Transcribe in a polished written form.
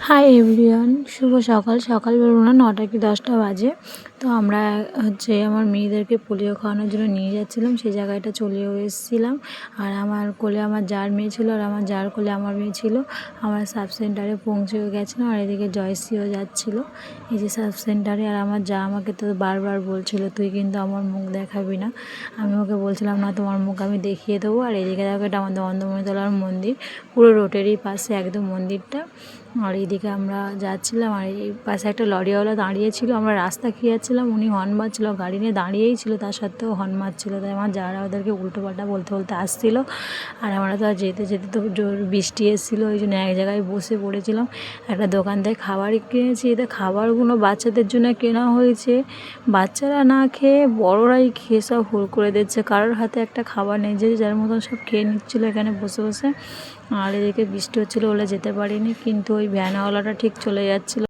Hi everyone, শুভ সকাল। সকাল বলবো না, 9টা কি 10টা বাজে। তো আমরা আমার মেয়েদেরকে পোলিও খাওয়ানোর জন্য নিয়ে যাচ্ছিলাম, সেই জায়গাটা চলেও এসেছিলাম। আর আমার কোলে আমার জার মেয়ে ছিল, আর আমার জার কোলে আমার মেয়ে ছিল। আমরা সাব সেন্টারে পৌঁছেও গেছিলাম, আর এদিকে জয়শ্রীও যাচ্ছিলো এই যে সাব সেন্টারে। আর আমার যা আমাকে তো বারবার বলছিল, তুই কিন্তু আমার মুখ দেখাবি না। আমি ওকে বলছিলাম, না, তোমার মুখ আমি দেখিয়ে দেবো। আর এদিকে দেখো, এটা আমাদের অন্দরমণিতলার মন্দির, পুরো রোডেরই পাশে একদম মন্দিরটা। আর এইদিকে আমরা যাচ্ছিলাম, আর এই পাশে একটা লরিওয়ালা দাঁড়িয়েছিল। আমরা রাস্তা খেয়ে যাচ্ছিলাম, উনি হর্ন মারছিল, গাড়ি নিয়ে দাঁড়িয়েই ছিল, তা সত্ত্বেও হর্ন মারছিল। তাই আমার যারা ওদেরকে উল্টো পাল্টা বলতে বলতে আসছিলো। আর আমরা তো আর যেতে যেতে তো জোর বৃষ্টি এসেছিলো, ওই জন্য এক জায়গায় বসে পড়েছিলাম। একটা দোকান থেকে খাবার কিনেছি। এতে খাবারগুলো বাচ্চাদের জন্য কেনা হয়েছে, বাচ্চারা না খেয়ে বড়রাই খেয়ে সব হুড় করে দিচ্ছে। কারোর হাতে একটা খাবার নেই, যে যার মতন সব খেয়ে নিচ্ছিলো এখানে বসে বসে। আর এদিকে বৃষ্টি হচ্ছিলো বলে যেতে পারিনি, কিন্তু ওই ভ্যানওয়ালাটা ঠিক চলে যাচ্ছিলো।